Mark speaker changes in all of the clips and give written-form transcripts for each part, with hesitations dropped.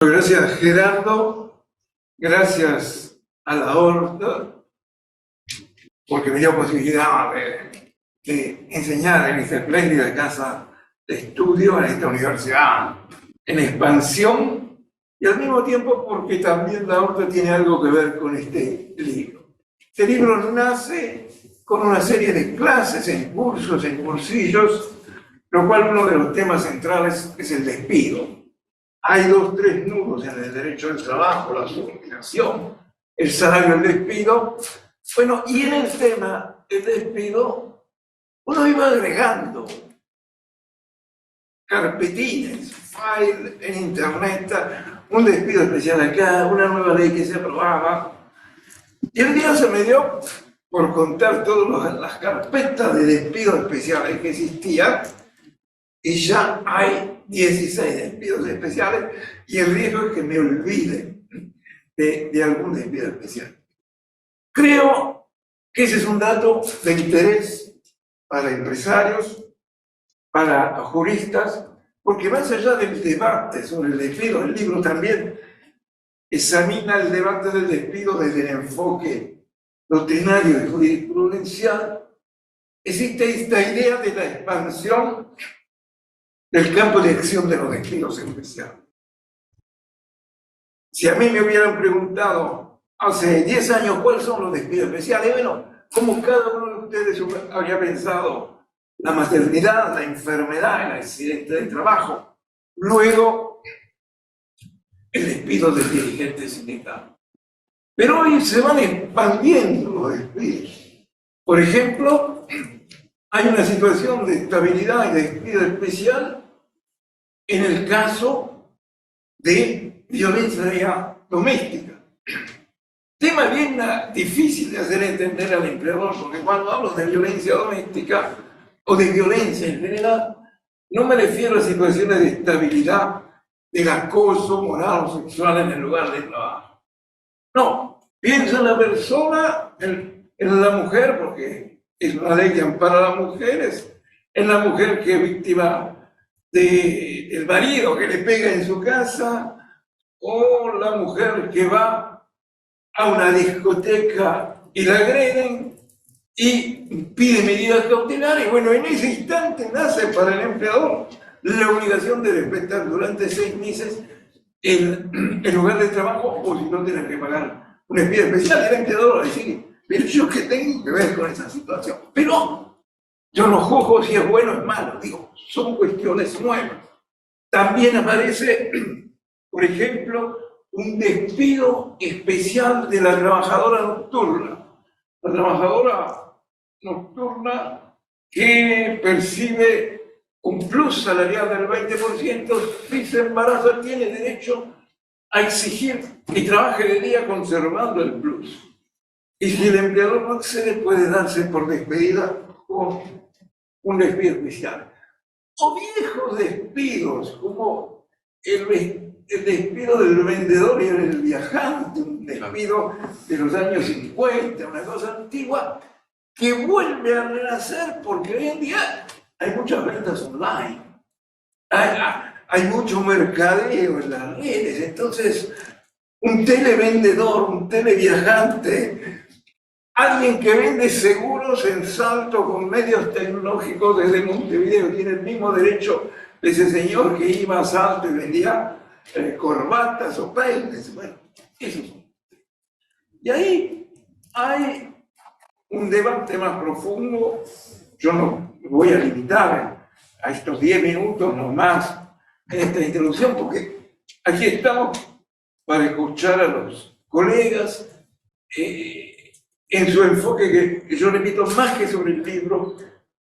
Speaker 1: Gracias, Gerardo. Gracias a la Horta porque me dio posibilidad de enseñar en esta espléndida casa de estudio en esta universidad en expansión, y al mismo tiempo porque también la Horta tiene algo que ver con este libro. Este libro nace con una serie de clases, en cursos, en cursillos, lo cual uno de los temas centrales es el despido. Hay tres nudos en el derecho del trabajo: la subordinación, el salario, el despido. Bueno, y en el tema del despido, uno iba agregando carpetines, file en internet, un despido especial acá, una nueva ley que se aprobaba. Y el día se me dio por contar todas las carpetas de despidos especiales que existían, y ya hay 16 despidos especiales, y el riesgo es que me olvide de algún despido especial. Creo que ese es un dato de interés para empresarios, para juristas, porque más allá del debate sobre el despido, el libro también examina el debate del despido desde el enfoque doctrinario y jurisprudencial. Existe esta idea de la expansión del campo de acción de los despidos especiales. Si a mí me hubieran preguntado hace 10 años cuáles son los despidos especiales, bueno, como cada uno de ustedes habría pensado la maternidad, la enfermedad, el accidente de trabajo, luego el despido del dirigente sindical. Pero hoy se van expandiendo los despidos. Por ejemplo, hay una situación de estabilidad y de despido especial en el caso de violencia doméstica. Tema bien difícil de hacer entender al empleador, porque cuando hablo de violencia doméstica o de violencia en general, no me refiero a situaciones de estabilidad, del acoso moral o sexual en el lugar de trabajo. No, pienso en la persona, en la mujer, porque es una ley que ampara a las mujeres, en la mujer que es víctima del marido que le pega en su casa, o la mujer que va a una discoteca y la agreden y pide medidas cautelares. Y bueno, en ese instante nace para el empleador la obligación de respetar durante 6 meses el lugar de trabajo, o si no, tienen que pagar un despido especial. El empleador va a decir: pero yo qué tengo que ver con esa situación. Pero yo no juzgo si es bueno o es malo, digo, son cuestiones nuevas. También aparece, por ejemplo, un despido especial de la trabajadora nocturna. La trabajadora nocturna que percibe un plus salarial del 20%, si se embaraza, tiene derecho a exigir que trabaje de día conservando el plus. Y si el empleador no accede, puede darse por despedida con un despido especial. O viejos despidos, como el despido del vendedor y el viajante, un despido de los años 50, una cosa antigua, que vuelve a renacer porque hoy en día hay muchas ventas online, hay mucho mercadeo en las redes. Entonces, un televendedor, un televiajante, alguien que vende seguros en Salto con medios tecnológicos desde Montevideo, tiene el mismo derecho de ese señor que iba a Salto y vendía corbatas o peines. Bueno, eso. Y ahí hay un debate más profundo. Yo no me voy a limitar a estos 10 minutos nomás en esta introducción, porque aquí estamos para escuchar a los colegas en su enfoque, que yo repito, más que sobre el libro,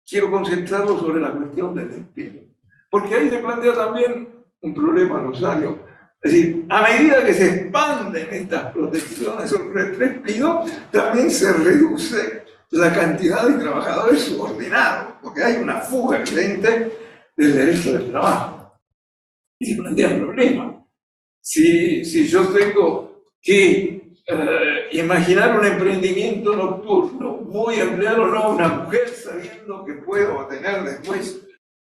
Speaker 1: quiero concentrarlo sobre la cuestión del despido. Porque ahí se plantea también un problema, Rosario. Es decir, a medida que se expanden estas protecciones sobre el despido, también se reduce la cantidad de trabajadores subordinados, porque hay una fuga evidente del derecho del trabajo. Y se plantea un problema. Si yo tengo que imaginar un emprendimiento nocturno, voy a emplear o no a una mujer sabiendo que puedo tener después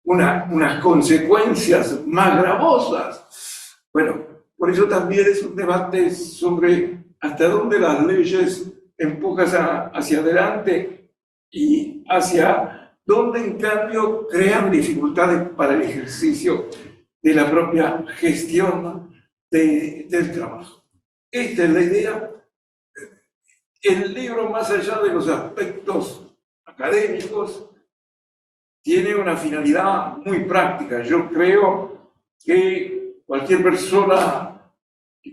Speaker 1: unas consecuencias más gravosas. Bueno, Por eso también es un debate sobre hasta dónde las leyes empujan hacia adelante y hacia dónde, en cambio, crean dificultades para el ejercicio de la propia gestión del trabajo. Esta es la idea. El libro, más allá de los aspectos académicos, tiene una finalidad muy práctica. Yo creo que cualquier persona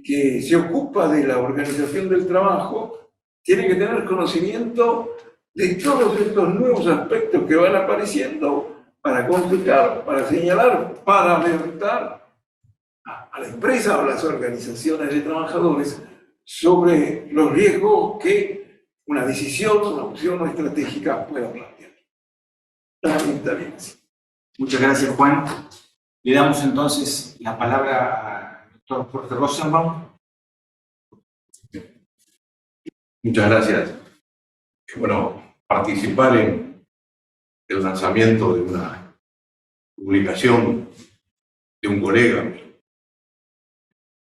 Speaker 1: que se ocupa de la organización del trabajo tiene que tener conocimiento de todos estos nuevos aspectos que van apareciendo para consultar, para señalar, para alertar a la empresa o a las organizaciones de trabajadores sobre los riesgos que una decisión, una opción estratégica pueda plantear. Está bien.
Speaker 2: Muchas gracias, Juan. Le damos entonces la palabra al doctor Jorge Rosenbaum.
Speaker 3: Muchas gracias. Bueno, participar en el lanzamiento de una publicación de un colega,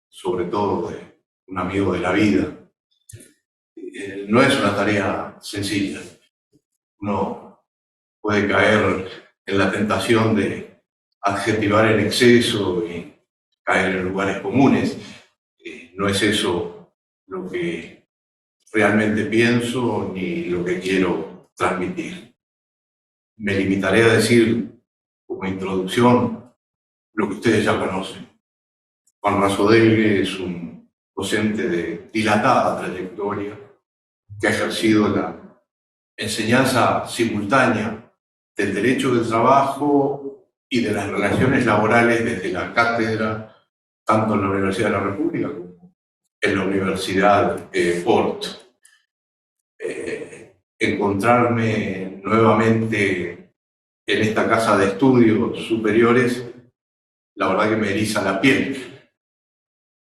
Speaker 3: sobre todo de un amigo de la vida, no es una tarea sencilla. Uno puede caer en la tentación de adjetivar en exceso y caer en lugares comunes. No es eso lo que realmente pienso ni lo que quiero transmitir. Me limitaré a decir, como introducción, lo que ustedes ya conocen. Juan Rasodelgue es un docente de dilatada trayectoria que ha ejercido la enseñanza simultánea del derecho del trabajo y de las relaciones laborales desde la cátedra, tanto en la Universidad de la República como en la Universidad Port. Encontrarme nuevamente en esta casa de estudios superiores, la verdad que me eriza la piel.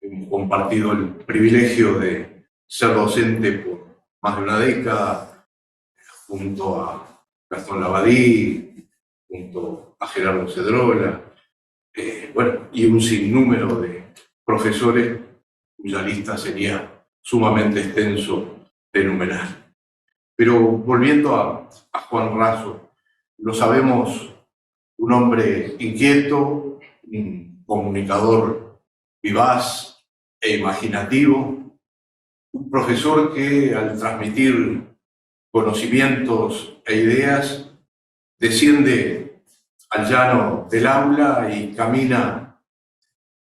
Speaker 3: Hemos compartido el privilegio de ser docente por más de una década, junto a Gastón Labadí, junto a Gerardo Cedrola, bueno, y un sinnúmero de profesores cuya lista sería sumamente extenso de enumerar. Pero volviendo a Juan Raso, lo sabemos, un hombre inquieto, un comunicador vivaz e imaginativo, un profesor que al transmitir conocimientos e ideas desciende al llano del aula y camina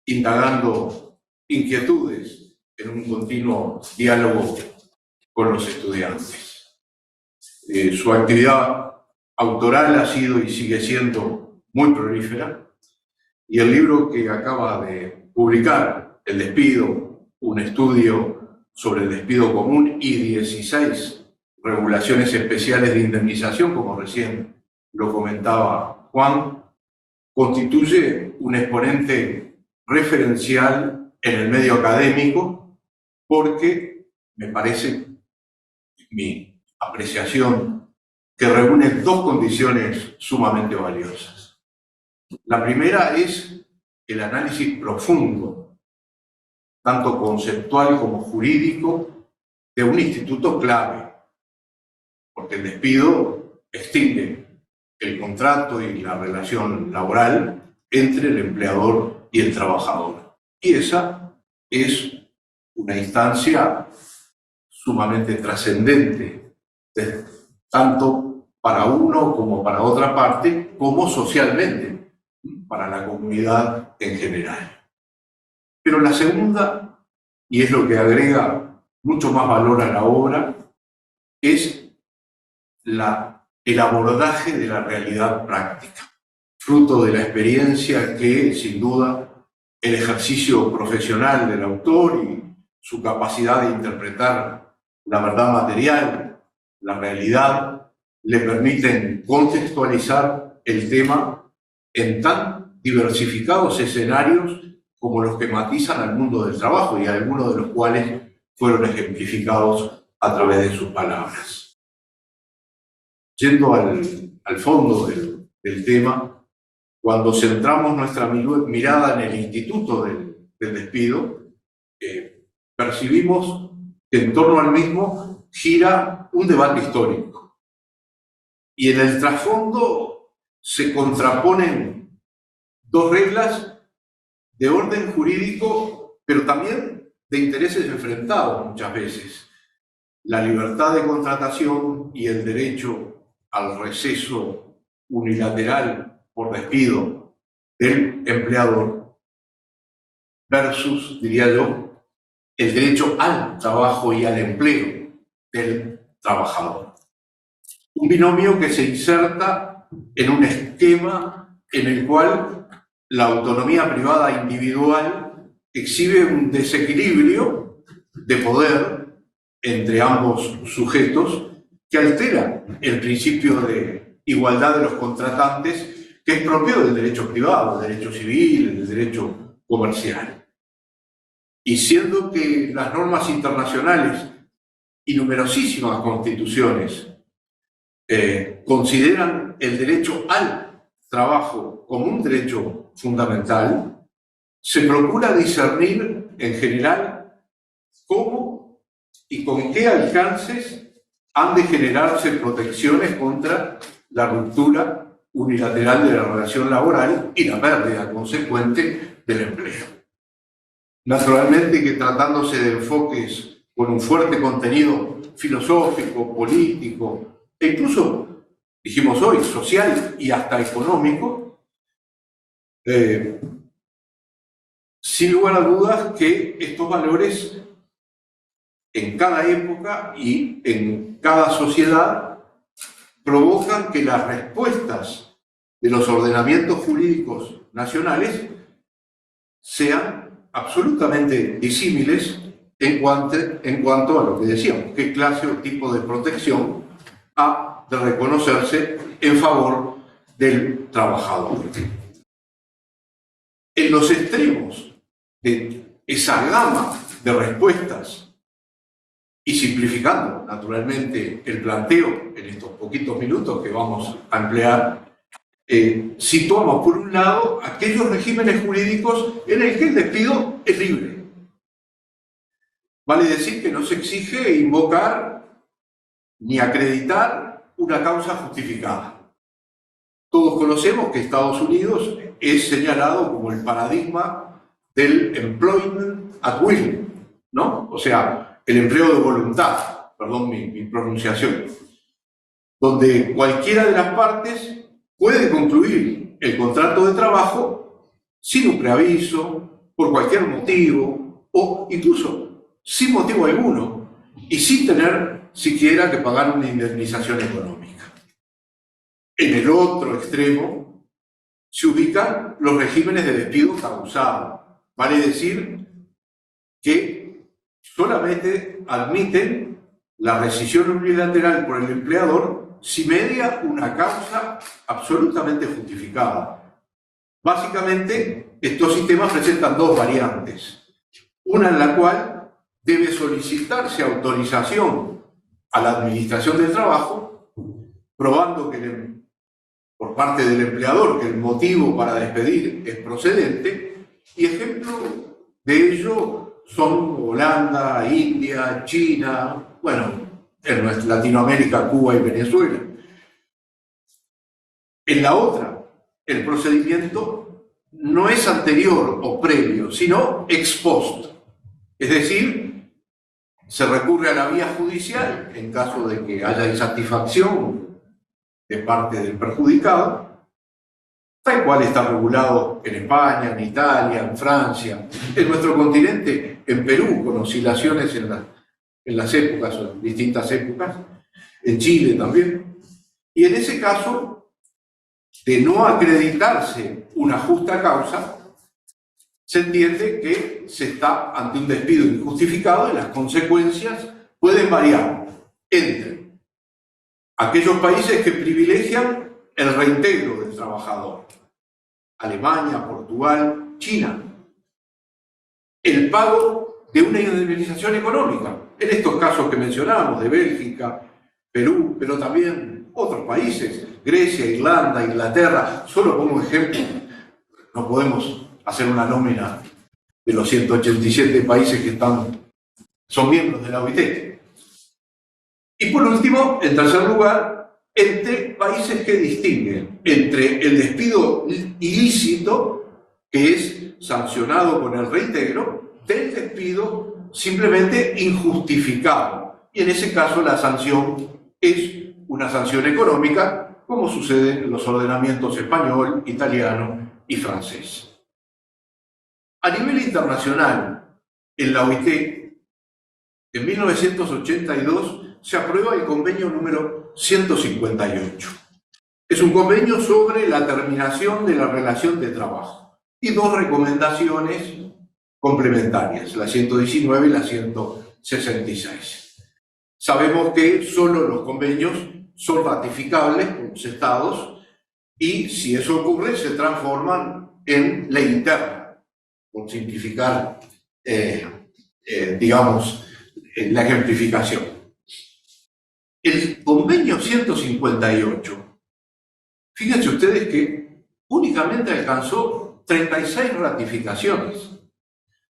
Speaker 3: indagando inquietudes en un continuo diálogo con los estudiantes. Su actividad autoral ha sido y sigue siendo muy prolífera, y el libro que acaba de publicar, El despido, un estudio sobre el despido común y 16 regulaciones especiales de indemnización, como recién lo comentaba Juan, constituye un exponente referencial en el medio académico porque me parece, mi apreciación, que reúne dos condiciones sumamente valiosas. La primera es el análisis profundo, tanto conceptual como jurídico, de un instituto clave, porque el despido extingue el contrato y la relación laboral entre el empleador y el trabajador. Y esa es una instancia sumamente trascendente, tanto para uno como para otra parte, como socialmente, para la comunidad en general. Pero la segunda, y es lo que agrega mucho más valor a la obra, es el abordaje de la realidad práctica, fruto de la experiencia que, sin duda, el ejercicio profesional del autor y su capacidad de interpretar la verdad material, la realidad, le permiten contextualizar el tema en tan diversificados escenarios como los que matizan al mundo del trabajo y algunos de los cuales fueron ejemplificados a través de sus palabras. Yendo al fondo del tema, cuando centramos nuestra mirada en el instituto del del despido, percibimos que en torno al mismo gira un debate histórico. Y en el trasfondo se contraponen dos reglas de orden jurídico, pero también de intereses enfrentados muchas veces. La libertad de contratación y el derecho al receso unilateral por despido del empleador versus, diría yo, el derecho al trabajo y al empleo del trabajador. Un binomio que se inserta en un esquema en el cual la autonomía privada individual exhibe un desequilibrio de poder entre ambos sujetos que altera el principio de igualdad de los contratantes, que es propio del derecho privado, del derecho civil, del derecho comercial. Y siendo que las normas internacionales y numerosísimas constituciones consideran el derecho al trabajo como un derecho fundamental, se procura discernir en general cómo y con qué alcances han de generarse protecciones contra la ruptura unilateral de la relación laboral y la pérdida consecuente del empleo. Naturalmente que tratándose de enfoques con un fuerte contenido filosófico, político e incluso, dijimos hoy, social y hasta económico, sin lugar a dudas que estos valores en cada época y en cada sociedad provocan que las respuestas de los ordenamientos jurídicos nacionales sean absolutamente disímiles en cuanto a lo que decíamos, qué clase o tipo de protección ha de reconocerse en favor del trabajador. En los extremos de esa gama de respuestas, y simplificando naturalmente el planteo en estos poquitos minutos que vamos a emplear, situamos por un lado aquellos regímenes jurídicos en el que el despido es libre. Vale decir que no se exige invocar ni acreditar una causa justificada. Todos conocemos que Estados Unidos es señalado como el paradigma del employment at will, ¿no? O sea, el empleo de voluntad, perdón mi pronunciación, donde cualquiera de las partes puede concluir el contrato de trabajo sin un preaviso, por cualquier motivo, o incluso sin motivo alguno, y sin tener siquiera que pagar una indemnización económica. En el otro extremo se ubican los regímenes de despido causado, vale decir que solamente admiten la rescisión unilateral por el empleador si media una causa absolutamente justificada. Básicamente, estos sistemas presentan dos variantes. Una en la cual debe solicitarse autorización a la Administración del Trabajo, probando que por parte del empleador que el motivo para despedir es procedente, y ejemplo de ello son Holanda, India, China, bueno, en Latinoamérica, Cuba y Venezuela. En la otra, el procedimiento no es anterior o previo, sino ex post. Es decir, se recurre a la vía judicial en caso de que haya insatisfacción de parte del perjudicado, tal cual está regulado en España, en Italia, en Francia, en nuestro continente, en Perú, con oscilaciones en las épocas, o en distintas épocas, en Chile también. Y en ese caso, de no acreditarse una justa causa, se entiende que se está ante un despido injustificado y las consecuencias pueden variar entre aquellos países que privilegian el reintegro del trabajador, Alemania, Portugal, China, el pago de una indemnización económica, en estos casos que mencionamos, de Bélgica, Perú, pero también otros países, Grecia, Irlanda, Inglaterra, solo como ejemplo, no podemos hacer una nómina de los 187 países que son miembros de la OIT. Y por último, en tercer lugar, entre países que distinguen entre el despido ilícito, que es sancionado con el reintegro, del despido simplemente injustificado. Y en ese caso la sanción es una sanción económica, como sucede en los ordenamientos español, italiano y francés. A nivel internacional, en la OIT, en 1982 se aprueba el convenio número 158. Es un convenio sobre la terminación de la relación de trabajo y dos recomendaciones complementarias, la 119 y la 166. Sabemos que solo los convenios son ratificables por los estados y si eso ocurre se transforman en ley interna, por simplificar, digamos, la ejemplificación. El convenio 158, fíjense ustedes que únicamente alcanzó 36 ratificaciones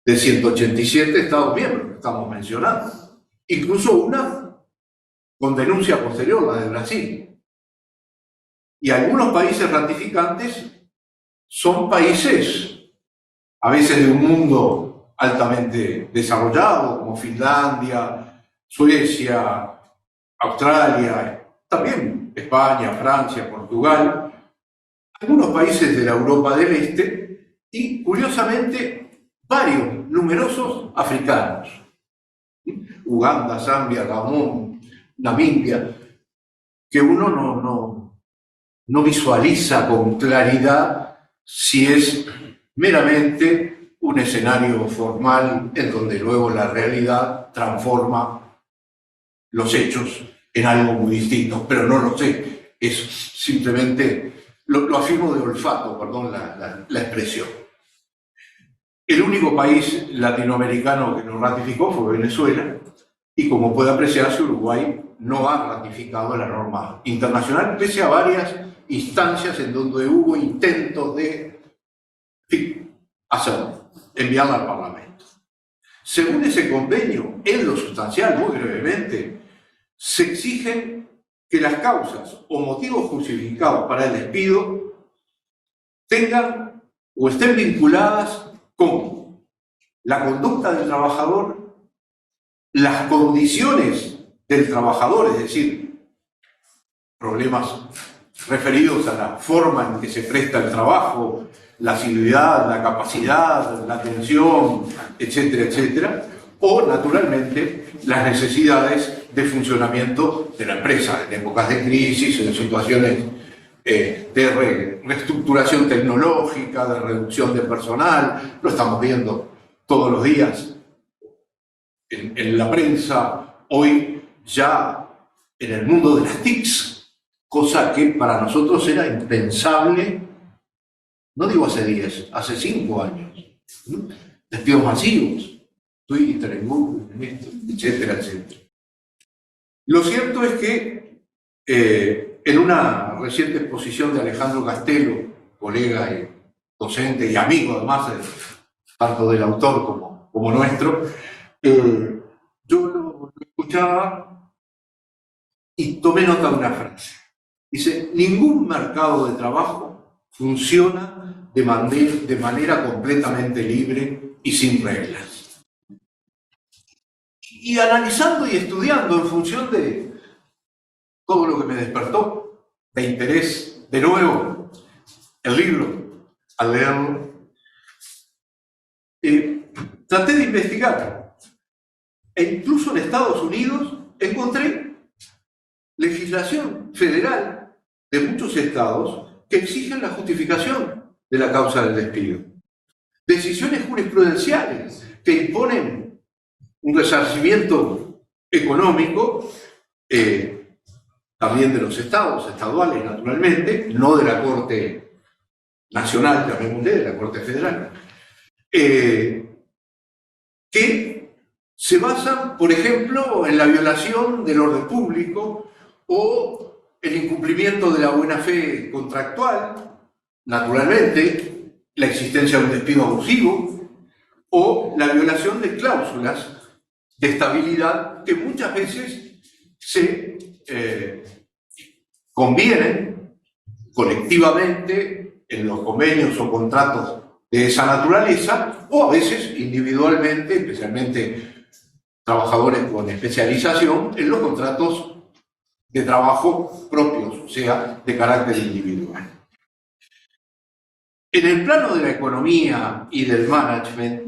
Speaker 3: de 187 estados miembros que estamos mencionando, incluso una con denuncia posterior, la de Brasil. Y algunos países ratificantes son países, a veces de un mundo altamente desarrollado, como Finlandia, Suecia, Australia, también España, Francia, Portugal, algunos países de la Europa del Este y, curiosamente, varios, numerosos africanos. Uganda, Zambia, Gabón, Namibia, que uno no visualiza con claridad si es meramente un escenario formal en donde luego la realidad transforma los hechos en algo muy distinto, pero no lo sé, es simplemente, lo afirmo de olfato, perdón la expresión. El único país latinoamericano que no ratificó fue Venezuela, y como puede apreciarse, Uruguay no ha ratificado la norma internacional, pese a varias instancias en donde hubo intentos de hacerlo, enviarla al Parlamento. Según ese convenio, en lo sustancial, muy brevemente, se exigen que las causas o motivos justificados para el despido tengan o estén vinculadas con la conducta del trabajador, las condiciones del trabajador, es decir, problemas referidos a la forma en que se presta el trabajo, la asiduidad, la capacidad, la atención, etcétera, etcétera, o, naturalmente, las necesidades de funcionamiento de la empresa en épocas de crisis, en situaciones de reestructuración tecnológica, de reducción de personal. Lo estamos viendo todos los días en la prensa, hoy ya en el mundo de las TICs, cosa que para nosotros era impensable, no digo hace 10, hace 5 años. Despidos masivos, Twitter, Google, etcétera, etcétera. Lo cierto es que en una reciente exposición de Alejandro Castelo, colega y docente y amigo además, tanto del autor como nuestro, yo lo escuchaba y tomé nota de una frase. Dice, ningún mercado de trabajo funciona de manera completamente libre y sin reglas. Y analizando y estudiando en función de todo lo que me despertó de interés, de nuevo, el libro, al leerlo, traté de investigar. E incluso en Estados Unidos encontré legislación federal de muchos estados que exigen la justificación de la causa del despido. Decisiones jurisprudenciales que imponen un resarcimiento económico, también de los estados, estaduales naturalmente, no de la Corte Nacional, llamémosle, de la Corte Federal, que se basan, por ejemplo, en la violación del orden público o el incumplimiento de la buena fe contractual, naturalmente, la existencia de un despido abusivo o la violación de cláusulas de estabilidad que muchas veces se convienen colectivamente en los convenios o contratos de esa naturaleza, o a veces individualmente, especialmente trabajadores con especialización, en los contratos de trabajo propios, o sea, de carácter individual. En el plano de la economía y del management,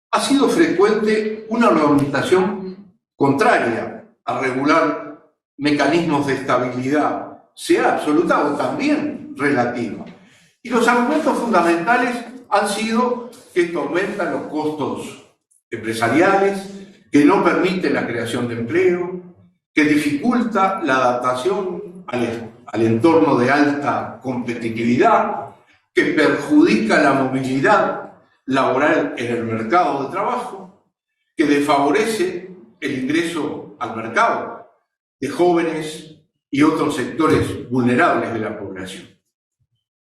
Speaker 3: ha sido frecuente una argumentación contraria a regular mecanismos de estabilidad, sea absoluta o también relativa. Y los argumentos fundamentales han sido que esto aumenta los costos empresariales, que no permite la creación de empleo, que dificulta la adaptación al entorno de alta competitividad, que perjudica la movilidad laboral en el mercado de trabajo, que desfavorece el ingreso al mercado de jóvenes y otros sectores vulnerables de la población.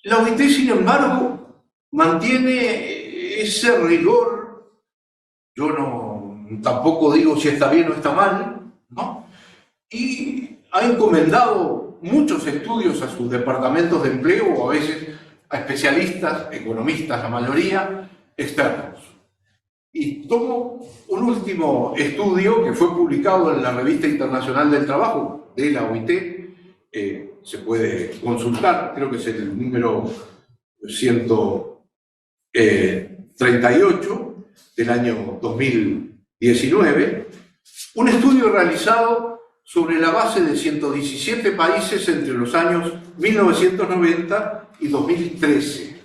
Speaker 3: La OIT, sin embargo, mantiene ese rigor. Yo tampoco digo si está bien o está mal, ¿no? Y ha encomendado muchos estudios a sus departamentos de empleo, o a veces a especialistas, economistas, la mayoría, externos. Y tomo un último estudio que fue publicado en la Revista Internacional del Trabajo de la OIT, se puede consultar, creo que es el número 138 del año 2019, un estudio realizado sobre la base de 117 países entre los años 1990 y 2013.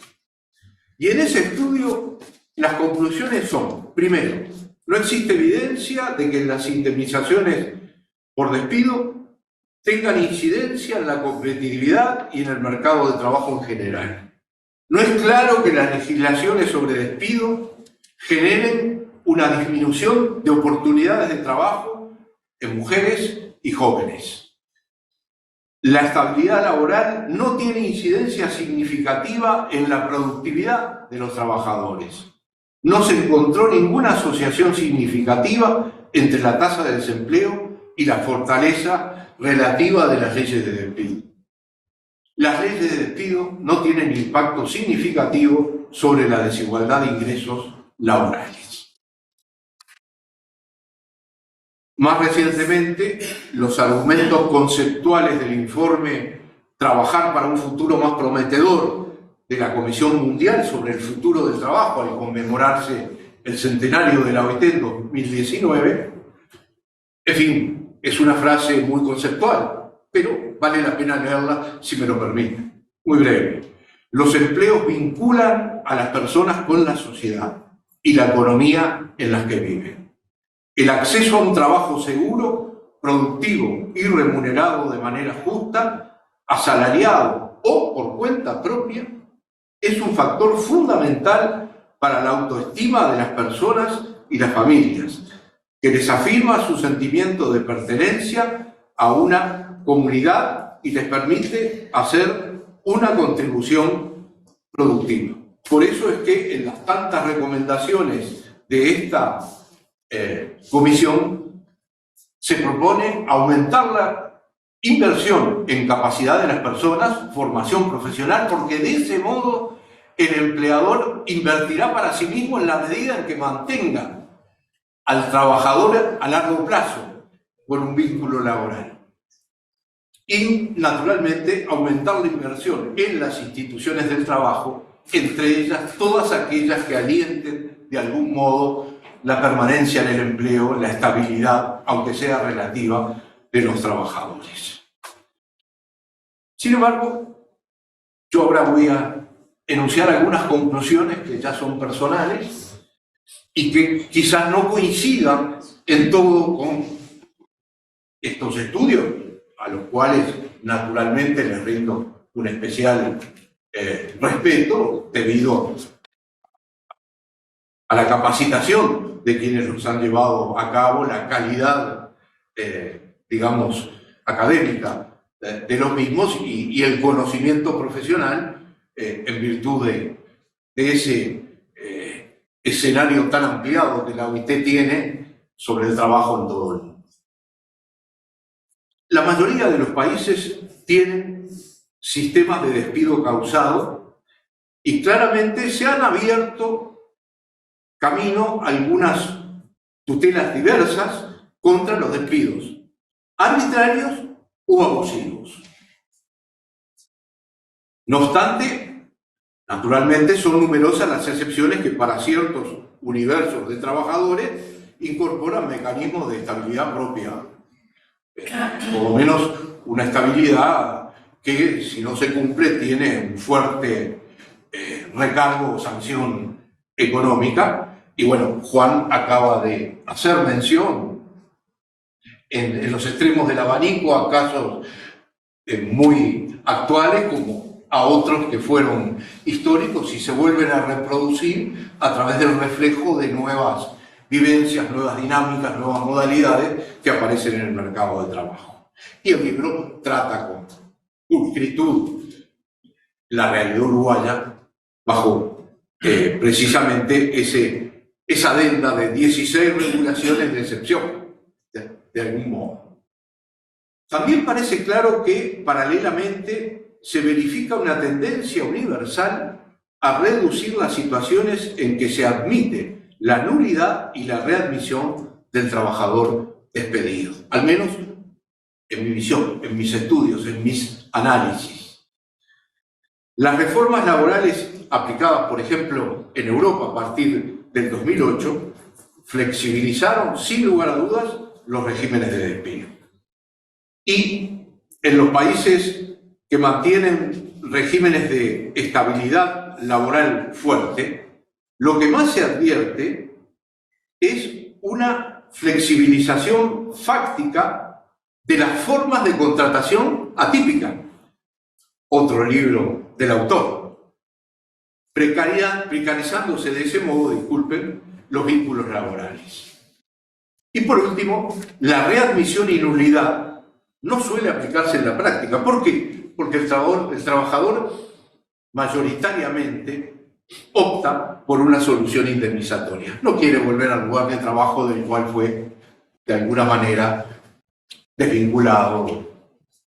Speaker 3: Y en ese estudio las conclusiones son: primero, no existe evidencia de que las indemnizaciones por despido tengan incidencia en la competitividad y en el mercado de trabajo en general. No es claro que las legislaciones sobre despido generen una disminución de oportunidades de trabajo en mujeres y jóvenes. La estabilidad laboral no tiene incidencia significativa en la productividad de los trabajadores. No se encontró ninguna asociación significativa entre la tasa de desempleo y la fortaleza relativa de las leyes de despido. Las leyes de despido no tienen impacto significativo sobre la desigualdad de ingresos laborales. Más recientemente, los argumentos conceptuales del informe Trabajar para un futuro más prometedor de la Comisión Mundial sobre el futuro del trabajo, al conmemorarse el centenario de la OIT en 2019, en fin, es una frase muy conceptual, pero vale la pena leerla si me lo permiten. Muy breve. Los empleos vinculan a las personas con la sociedad y la economía en las que viven. El acceso a un trabajo seguro, productivo y remunerado de manera justa, asalariado o por cuenta propia, es un factor fundamental para la autoestima de las personas y las familias, que les afirma su sentimiento de pertenencia a una comunidad y les permite hacer una contribución productiva. Por eso es que en las tantas recomendaciones de esta comisión se propone aumentar la inversión en capacidad de las personas, formación profesional, porque de ese modo el empleador invertirá para sí mismo en la medida en que mantenga al trabajador a largo plazo con un vínculo laboral. Y, naturalmente, aumentar la inversión en las instituciones del trabajo, entre ellas todas aquellas que alienten de algún modo la permanencia en el empleo, la estabilidad, aunque sea relativa, de los trabajadores. Sin embargo, yo ahora voy a enunciar algunas conclusiones que ya son personales y que quizás no coincidan en todo con estos estudios, a los cuales naturalmente les rindo un especial respeto debido a la capacitación de quienes los han llevado a cabo, la calidad, digamos, académica de los mismos y el conocimiento profesional en virtud de ese escenario tan ampliado que la OIT tiene sobre el trabajo en todo el mundo. La mayoría de los países tienen sistemas de despido causado y claramente se han abierto camino a algunas tutelas diversas contra los despidos, arbitrarios o abusivos. No obstante, naturalmente son numerosas las excepciones que para ciertos universos de trabajadores incorporan mecanismos de estabilidad propia, por lo menos una estabilidad que, si no se cumple, tiene un fuerte recargo o sanción económica. Y bueno, Juan acaba de hacer mención en los extremos del abanico a casos muy actuales como a otros que fueron históricos y se vuelven a reproducir a través del reflejo de nuevas vivencias, nuevas dinámicas, nuevas modalidades que aparecen en el mercado de trabajo. Y el libro trata con pulcritud la realidad uruguaya bajo precisamente esa adenda de 16 regulaciones de excepción, de algún modo. También parece claro que paralelamente se verifica una tendencia universal a reducir las situaciones en que se admite la nulidad y la readmisión del trabajador despedido, al menos en mi visión, en mis estudios, en mis análisis. Las reformas laborales aplicadas, por ejemplo, en Europa a partir del 2008, flexibilizaron sin lugar a dudas los regímenes de despido. Y en los países que mantienen regímenes de estabilidad laboral fuerte, lo que más se advierte es una flexibilización fáctica de las formas de contratación atípica. Otro libro del autor. Precarizándose de ese modo, disculpen, los vínculos laborales. Y por último, la readmisión y nulidad no suele aplicarse en la práctica. ¿Por qué? Porque el trabajador mayoritariamente opta por una solución indemnizatoria. No quiere volver al lugar de trabajo del cual fue, de alguna manera, desvinculado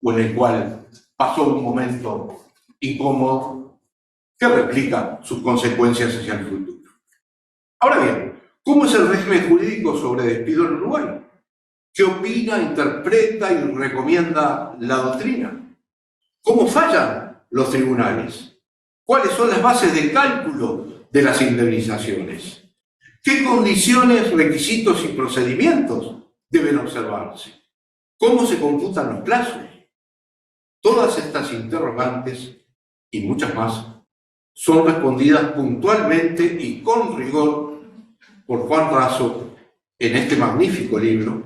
Speaker 3: o en el cual pasó un momento incómodo que replica sus consecuencias hacia el futuro. Ahora bien, ¿cómo es el régimen jurídico sobre despido en Uruguay? ¿Qué opina, interpreta y recomienda la doctrina? ¿Cómo fallan los tribunales? ¿Cuáles son las bases de cálculo de las indemnizaciones? ¿Qué condiciones, requisitos y procedimientos deben observarse? ¿Cómo se computan los plazos? Todas estas interrogantes y muchas más son respondidas puntualmente y con rigor por Juan Raso en este magnífico libro,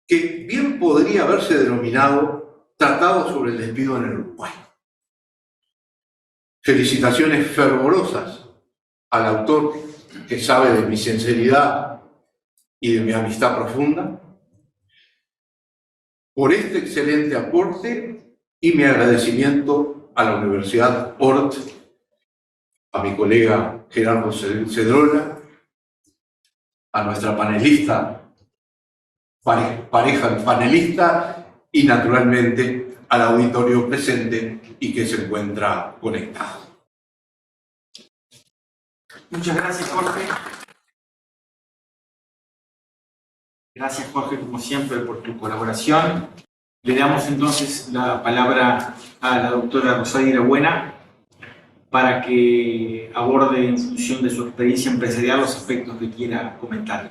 Speaker 3: que bien podría haberse denominado Tratado sobre el despido en el Uruguay. Felicitaciones fervorosas al autor, que sabe de mi sinceridad y de mi amistad profunda, por este excelente aporte y mi agradecimiento a la Universidad Ort, a mi colega Gerardo Cedrola, a nuestra panelista, pareja panelista, y naturalmente al auditorio presente y que se encuentra conectado.
Speaker 2: Muchas gracias, Jorge. Gracias, Jorge, como siempre, por tu colaboración. Le damos entonces la palabra a la doctora Rosario Buena para que aborde, en función de su experiencia empresarial, los aspectos que quiera comentar.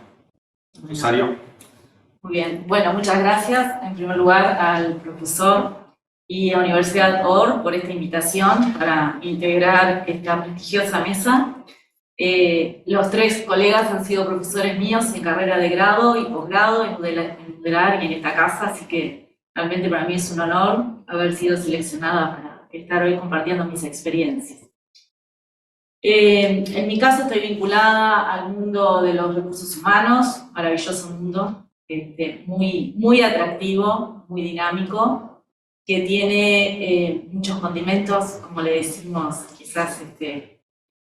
Speaker 2: Rosario.
Speaker 4: Muy bien. Bueno, muchas gracias, en primer lugar, al profesor y a la Universidad OR por esta invitación para integrar esta prestigiosa mesa. Los tres colegas han sido profesores míos en carrera de grado y posgrado en UDELAR y en esta casa, así que realmente para mí es un honor haber sido seleccionada para estar hoy compartiendo mis experiencias. En mi caso estoy vinculada al mundo de los recursos humanos, maravilloso mundo, muy atractivo, muy dinámico, que tiene muchos condimentos, como le decimos quizás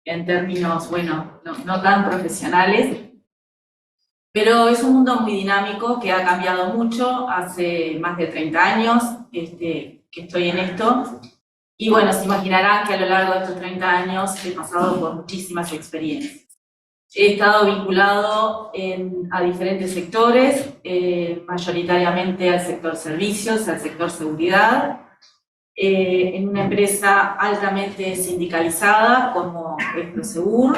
Speaker 4: en términos, bueno, no tan profesionales. Pero es un mundo muy dinámico que ha cambiado mucho. Hace más de 30 años que estoy en esto. Y bueno, se imaginarán que a lo largo de estos 30 años he pasado por muchísimas experiencias. He estado vinculado a diferentes sectores, mayoritariamente al sector servicios, al sector seguridad, en una empresa altamente sindicalizada como es Prosegur,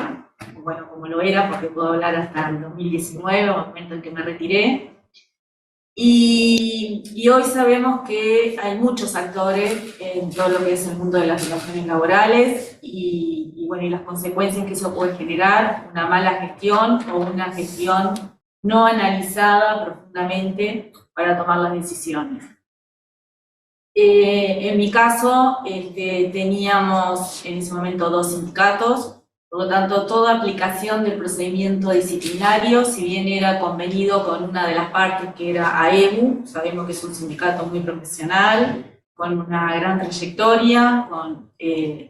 Speaker 4: bueno, como lo era, porque puedo hablar hasta el 2019, el momento en que me retiré. Y hoy sabemos que hay muchos actores en todo lo que es el mundo de las relaciones laborales y bueno, y las consecuencias que eso puede generar, una mala gestión o una gestión no analizada profundamente para tomar las decisiones. En mi caso, teníamos en ese momento 2 sindicatos. Por lo tanto, toda aplicación del procedimiento disciplinario, si bien era convenido con una de las partes que era AEBU, sabemos que es un sindicato muy profesional, con una gran trayectoria, con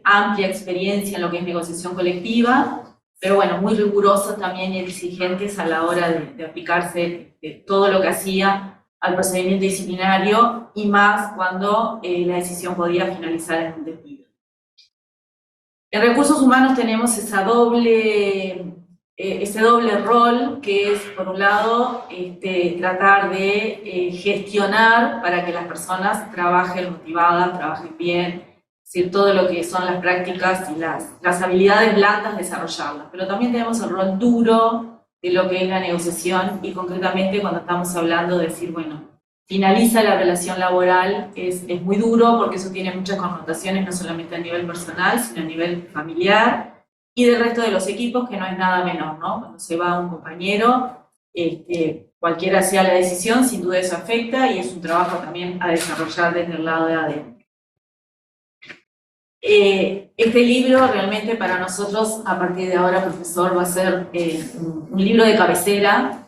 Speaker 4: amplia experiencia en lo que es negociación colectiva, pero bueno, muy rigurosos también y exigentes a la hora de aplicarse todo lo que hacía al procedimiento disciplinario, y más cuando la decisión podía finalizar en un despido. En recursos humanos tenemos ese doble rol, que es, por un lado, tratar de gestionar para que las personas trabajen motivadas, trabajen bien, es decir, todo lo que son las prácticas y las habilidades blandas, desarrollarlas. Pero también tenemos el rol duro de lo que es la negociación, y concretamente cuando estamos hablando de decir, bueno, finaliza la relación laboral, es muy duro porque eso tiene muchas connotaciones, no solamente a nivel personal, sino a nivel familiar y del resto de los equipos, que no es nada menor, ¿no? Cuando se va un compañero, cualquiera sea la decisión, sin duda eso afecta, y es un trabajo también a desarrollar desde el lado de adentro. Este libro realmente para nosotros, a partir de ahora, profesor, va a ser un libro de cabecera,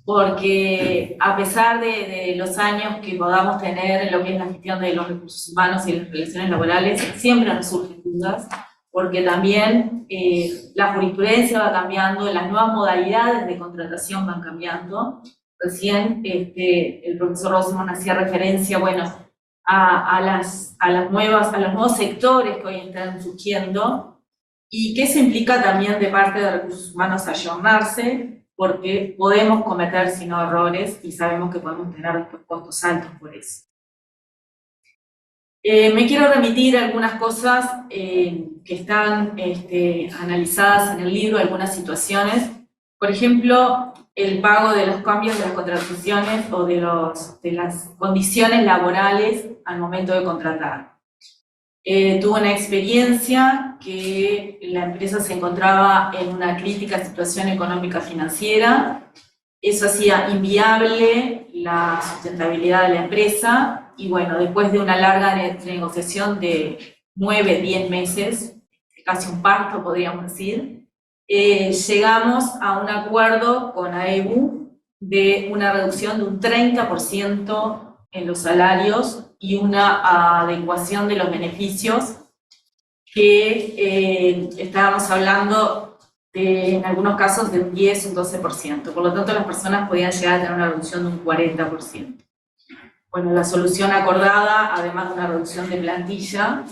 Speaker 4: porque a pesar de los años que podamos tener en lo que es la gestión de los recursos humanos y las relaciones laborales, siempre nos surgen dudas, porque también la jurisprudencia va cambiando, las nuevas modalidades de contratación van cambiando. Recién el profesor Roseman hacía referencia, bueno, a los nuevos sectores que hoy están surgiendo, y que eso implica también de parte de recursos humanos ayornarse, porque podemos cometer sino errores y sabemos que podemos tener después costos altos por eso. Me quiero remitir a algunas cosas que están analizadas en el libro, algunas situaciones. Por ejemplo, el pago de los cambios de las contrataciones o de las condiciones laborales al momento de contratar. Tuve una experiencia que la empresa se encontraba en una crítica situación económica financiera. Eso hacía inviable la sustentabilidad de la empresa, y bueno, después de una larga negociación de 9, 10 meses, casi un parto podríamos decir, llegamos a un acuerdo con AEBU de una reducción de un 30% en los salarios y una adecuación de los beneficios, que estábamos hablando en algunos casos de un 10, un 12%. Por lo tanto, las personas podían llegar a tener una reducción de un 40%. Bueno, la solución acordada, además de una reducción de plantilla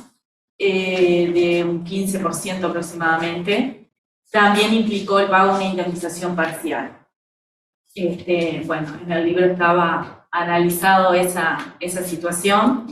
Speaker 4: de un 15% aproximadamente, también implicó el pago de una indemnización parcial. Bueno, en el libro estaba analizado esa situación,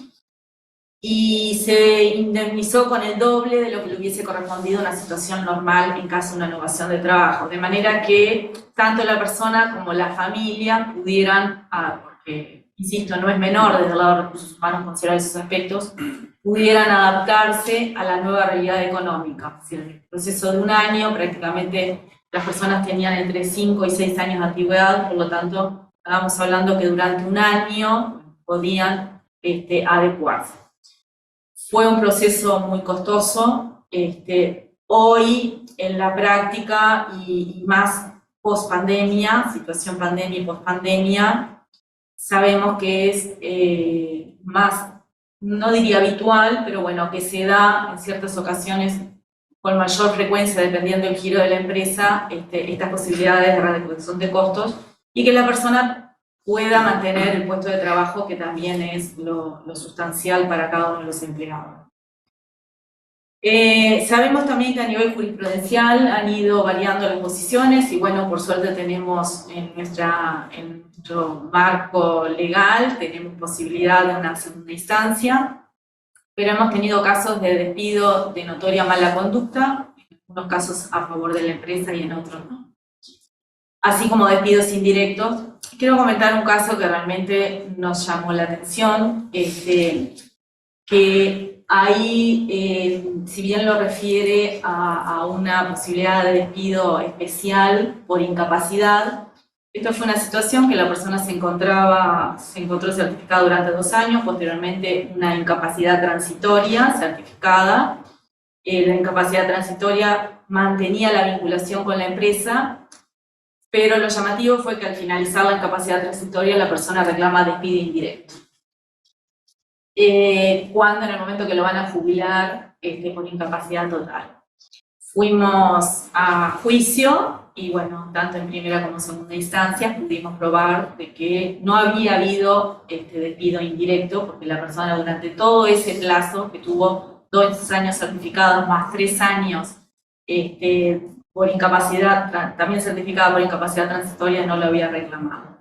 Speaker 4: y se indemnizó con el doble de lo que le hubiese correspondido a una situación normal en caso de una innovación de trabajo, de manera que tanto la persona como la familia pudieran, porque insisto, no es menor desde el lado de recursos humanos considerar esos aspectos, pudieran adaptarse a la nueva realidad económica. Es decir, en el proceso de un año prácticamente las personas tenían entre 5 y 6 años de antigüedad, por lo tanto estábamos hablando que durante un año podían adecuarse. Fue un proceso muy costoso. Hoy, en la práctica, y más post-pandemia, situación pandemia y post-pandemia, sabemos que es más, no diría habitual, pero bueno, que se da en ciertas ocasiones con mayor frecuencia, dependiendo del giro de la empresa, estas posibilidades de reducción de costos, y que la persona pueda mantener el puesto de trabajo, que también es lo sustancial para cada uno de los empleados. Sabemos también que a nivel jurisprudencial han ido variando las posiciones y bueno, por suerte tenemos en nuestro marco legal, tenemos posibilidad de una segunda instancia, pero hemos tenido casos de despido de notoria mala conducta, en algunos casos a favor de la empresa y en otros no. Así como despidos indirectos. Quiero comentar un caso que realmente nos llamó la atención, que ahí, si bien lo refiere a una posibilidad de despido especial por incapacidad, esto fue una situación que la persona se encontró certificada durante 2 años, posteriormente una incapacidad transitoria certificada. La incapacidad transitoria mantenía la vinculación con la empresa, pero lo llamativo fue que al finalizar la incapacidad transitoria la persona reclama despido indirecto. Cuando en el momento que lo van a jubilar por incapacidad total. Fuimos a juicio y bueno, tanto en primera como en segunda instancia pudimos probar de que no había habido despido indirecto, porque la persona durante todo ese plazo, que tuvo 2 años certificados más 3 años por incapacidad, también certificada por incapacidad transitoria, no lo había reclamado.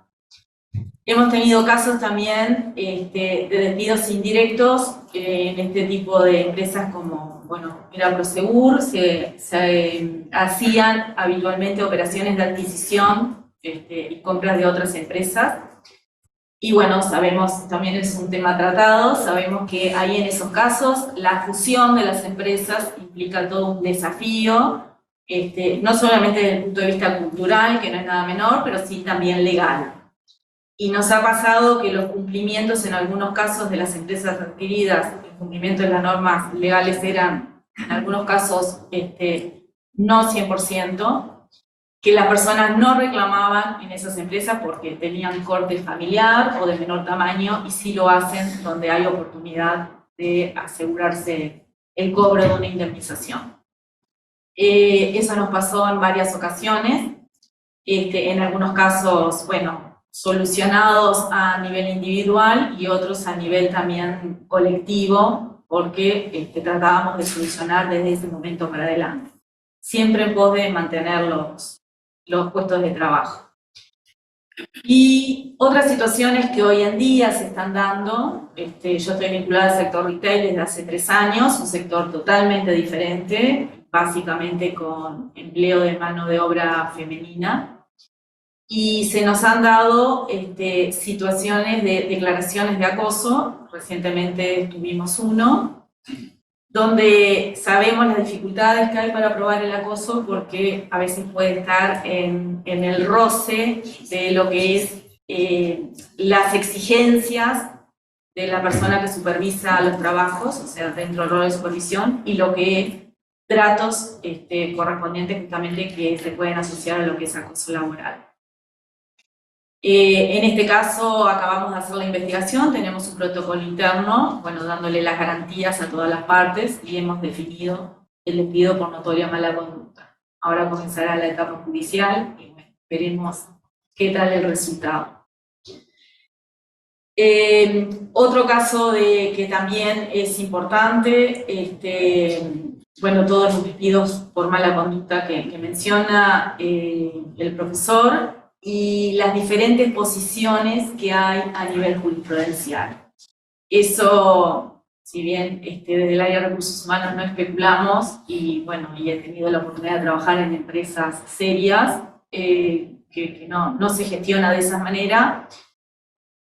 Speaker 4: Hemos tenido casos también de despidos indirectos en este tipo de empresas como, bueno, era Prosegur, se hacían habitualmente operaciones de adquisición y compras de otras empresas. Y bueno, sabemos, también es un tema tratado, sabemos que ahí en esos casos la fusión de las empresas implica todo un desafío, no solamente desde el punto de vista cultural, que no es nada menor, pero sí también legal. Y nos ha pasado que los cumplimientos en algunos casos de las empresas adquiridas, el cumplimiento de las normas legales eran, en algunos casos, no 100%, que las personas no reclamaban en esas empresas porque tenían corte familiar o de menor tamaño, y sí lo hacen donde hay oportunidad de asegurarse el cobro de una indemnización. Eso nos pasó en varias ocasiones, en algunos casos, bueno, solucionados a nivel individual y otros a nivel también colectivo, porque tratábamos de solucionar desde ese momento para adelante, siempre en pos de mantener los puestos de trabajo. Y otras situaciones que hoy en día se están dando, yo estoy vinculada al sector retail desde hace 3 años, un sector totalmente diferente, básicamente con empleo de mano de obra femenina, y se nos han dado situaciones de declaraciones de acoso. Recientemente tuvimos uno, donde sabemos las dificultades que hay para probar el acoso, porque a veces puede estar en el roce de lo que es las exigencias de la persona que supervisa los trabajos, o sea, dentro del rol de supervisión, y lo que es tratos correspondientes justamente que se pueden asociar a lo que es acoso laboral. En este caso acabamos de hacer la investigación, tenemos un protocolo interno, bueno, dándole las garantías a todas las partes, y hemos definido el despido por notoria mala conducta. Ahora comenzará la etapa judicial y bueno, veremos qué tal el resultado. Otro caso que también es importante, bueno, todos los despidos por mala conducta que menciona el profesor, y las diferentes posiciones que hay a nivel jurisprudencial. Eso, si bien desde el área de recursos humanos no especulamos, y bueno, y he tenido la oportunidad de trabajar en empresas serias, que no se gestiona de esa manera,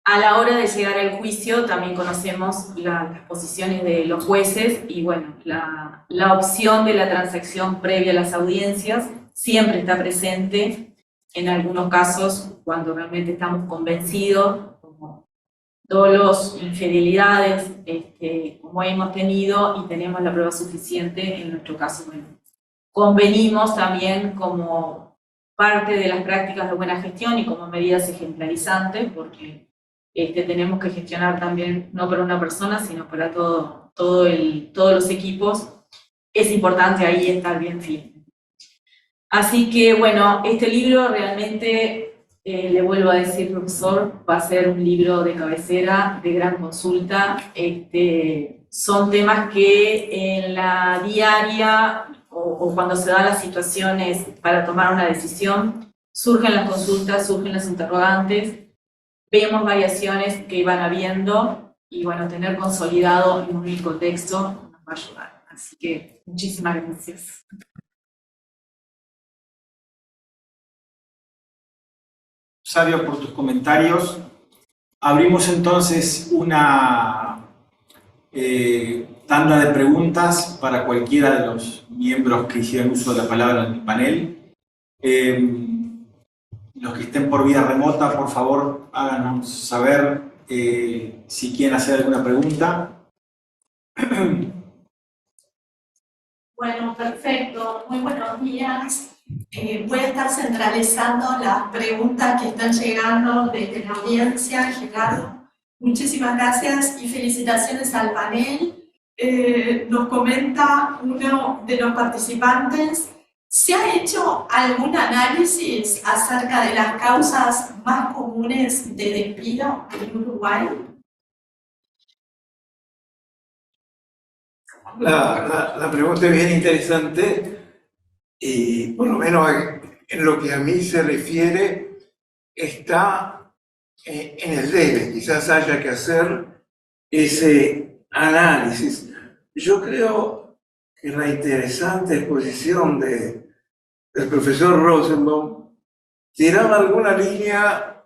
Speaker 4: a la hora de llegar al juicio también conocemos las posiciones de los jueces, y bueno, la opción de la transacción previa a las audiencias siempre está presente. En algunos casos, cuando realmente estamos convencidos, como dolosos, infidelidades, como hemos tenido y tenemos la prueba suficiente, en nuestro caso, bueno, convenimos también como parte de las prácticas de buena gestión y como medidas ejemplarizantes, porque tenemos que gestionar también, no para una persona, sino para todos los equipos, es importante ahí estar bien firme. Así que, bueno, este libro realmente, le vuelvo a decir, profesor, va a ser un libro de cabecera, de gran consulta. Son temas que en la diaria o cuando se dan las situaciones para tomar una decisión, surgen las consultas, surgen los interrogantes, vemos variaciones que van habiendo y, bueno, tener consolidado en un único texto nos va a ayudar. Así que muchísimas gracias.
Speaker 2: Sabio, por tus comentarios. Abrimos entonces una tanda de preguntas para cualquiera de los miembros que hicieran uso de la palabra en el panel. Los que estén por vía remota, por favor, háganos saber si quieren hacer alguna pregunta.
Speaker 5: Bueno, perfecto. Muy buenos días. Voy a estar centralizando las preguntas que están llegando desde la audiencia. Gerardo, muchísimas gracias y felicitaciones al panel. Nos comenta uno de los participantes: ¿se ha hecho algún análisis acerca de las causas más comunes de despido en Uruguay?
Speaker 1: La pregunta es bien interesante y por lo menos en lo que a mí se refiere está en el debe. Quizás haya que hacer ese análisis. Yo creo que la interesante exposición del profesor Rosenbaum tiraba alguna línea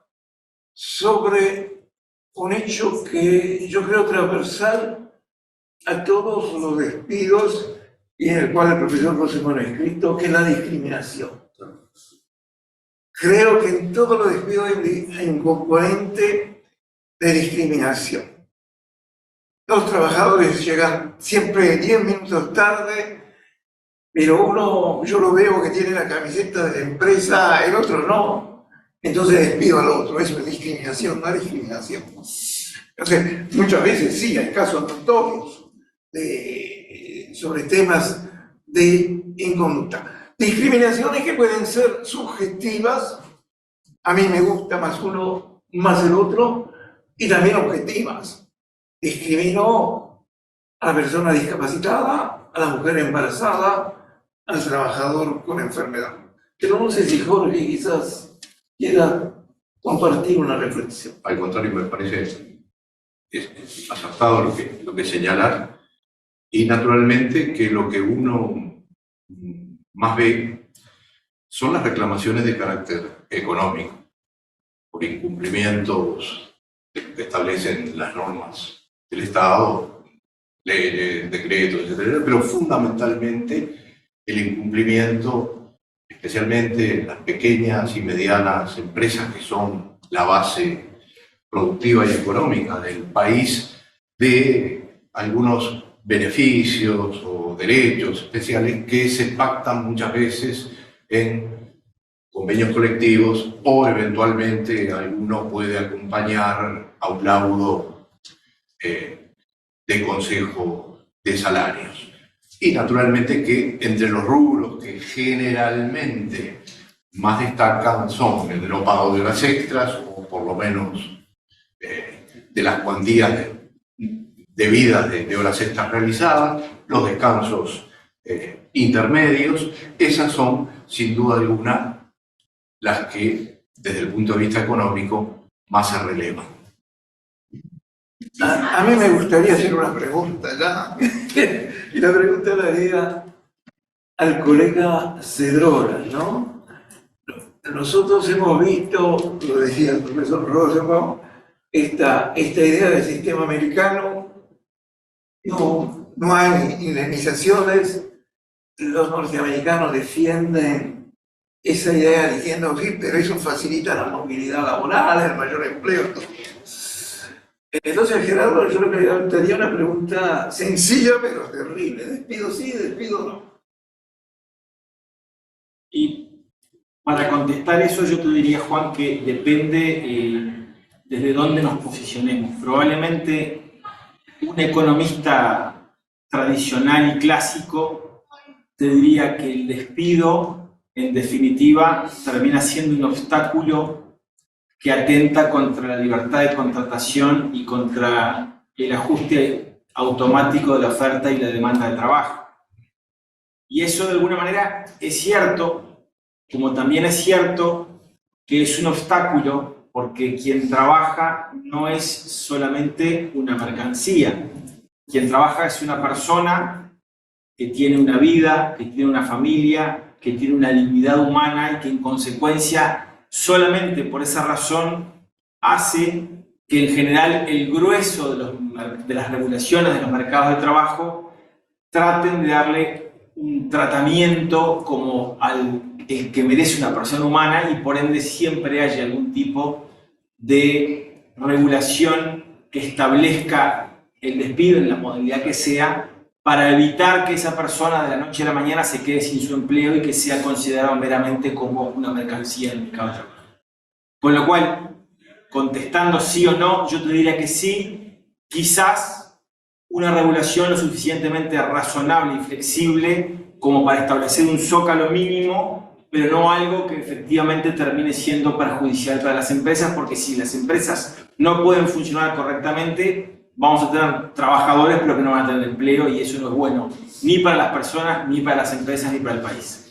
Speaker 1: sobre un hecho que yo creo transversal a todos los despidos y en el cual el profesor Rosenbaum ha escrito, que es la discriminación. Creo que en todos los despidos hay un componente de discriminación. Los trabajadores llegan siempre 10 minutos tarde, pero yo lo veo que tiene la camiseta de la empresa, el otro no. Entonces despido al otro. Eso es discriminación, no es discriminación. Entonces, muchas veces sí, hay casos notorios sobre temas de inconducta. Discriminaciones que pueden ser subjetivas, a mí me gusta más uno, más el otro, y también objetivas. Discriminó a la persona discapacitada, a la mujer embarazada, al trabajador con enfermedad. Pero no sé si Jorge quizás quiera compartir una reflexión.
Speaker 3: Al contrario, me parece acertado lo que señalar. Y naturalmente que lo que uno más ve son las reclamaciones de carácter económico, por incumplimientos que establecen las normas del Estado, leyes, decretos, etc. Pero fundamentalmente el incumplimiento, especialmente en las pequeñas y medianas empresas que son la base productiva y económica del país, de algunos beneficios o derechos especiales que se pactan muchas veces en convenios colectivos o eventualmente alguno puede acompañar a un laudo de consejo de salarios. Y naturalmente que entre los rubros que generalmente más destacan son el de no pago de horas extras o por lo menos de las cuantías debidas de horas extras realizadas, los descansos intermedios. Esas son, sin duda alguna, las que, desde el punto de vista económico, más se relevan.
Speaker 1: A mí me gustaría hacer una pregunta ya, y la pregunta la haría al colega Cedrora, ¿no? Nosotros hemos visto, lo decía el profesor Rosenbaum, esta idea del sistema americano. No hay indemnizaciones. Los norteamericanos defienden esa idea diciendo, sí, pero eso facilita la movilidad laboral, el mayor empleo. Entonces, Gerardo, yo le preguntaría una pregunta sencilla pero terrible. ¿Despido sí, despido no?
Speaker 2: Y para contestar eso yo te diría, Juan, que depende desde dónde nos posicionemos. Probablemente un economista tradicional y clásico te diría que el despido, en definitiva, termina siendo un obstáculo que atenta contra la libertad de contratación y contra el ajuste automático de la oferta y la demanda de trabajo. Y eso de alguna manera es cierto, como también es cierto que es un obstáculo porque quien trabaja no es solamente una mercancía. Quien trabaja es una persona que tiene una vida, que tiene una familia, que tiene una dignidad humana y que en consecuencia solamente por esa razón hace que en general el grueso de las regulaciones de los mercados de trabajo traten de darle un tratamiento como el que merece una persona humana y por ende siempre haya algún tipo de regulación que establezca el despido en la modalidad que sea para evitar que esa persona de la noche a la mañana se quede sin su empleo y que sea considerado meramente como una mercancía en el mercado de trabajo. Con lo cual, contestando sí o no, yo te diría que sí, quizás una regulación lo suficientemente razonable y flexible como para establecer un zócalo mínimo, pero no algo que efectivamente termine siendo perjudicial para las empresas, porque si las empresas no pueden funcionar correctamente, vamos a tener trabajadores pero que no van a tener empleo y eso no es bueno ni para las personas, ni para las empresas, ni para el país.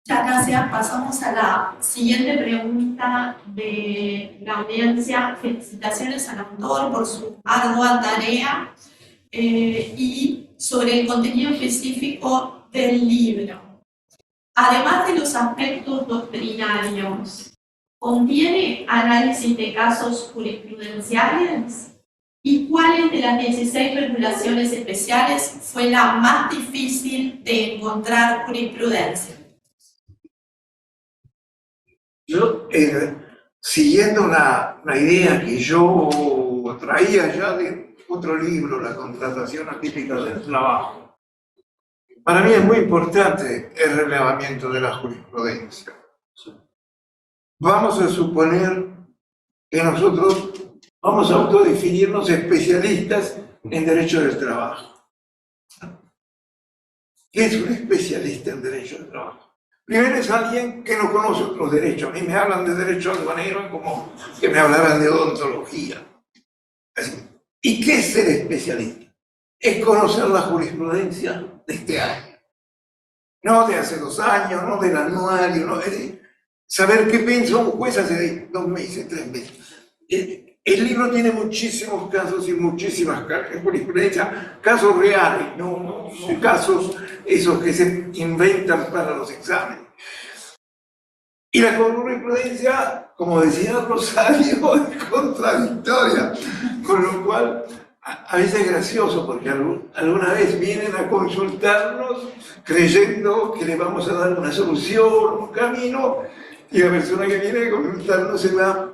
Speaker 5: Muchas gracias. Pasamos a la siguiente pregunta de la audiencia. Felicitaciones al autor por su ardua tarea y sobre el contenido específico del libro. Además de los aspectos doctrinarios, ¿contiene análisis de casos jurisprudenciales? ¿Y cuáles de las 16 regulaciones especiales fue la más difícil de encontrar jurisprudencia?
Speaker 1: Yo, siguiendo una idea que yo traía ya de otro libro, La contratación atípica del trabajo, para mí es muy importante el relevamiento de la jurisprudencia. Vamos a suponer que nosotros vamos a autodefinirnos especialistas en derecho del trabajo. ¿Qué es un especialista en derecho del trabajo? Primero es alguien que no conoce otros derechos. A mí me hablan de derecho aduanero como que me hablaran de odontología. Así. ¿Y qué es ser especialista? Es conocer la jurisprudencia de este año. No de hace 2 años, no del anuario, no, es decir, saber qué piensa un juez hace 2 meses, 3 meses. El libro tiene muchísimos casos y muchísimas jurisprudencias, casos reales, no casos esos que se inventan para los exámenes. Y la jurisprudencia, como decía Rosario, es contradictoria, con lo cual a veces es gracioso porque alguna vez vienen a consultarnos creyendo que le vamos a dar una solución, un camino, y la persona que viene a consultarnos se va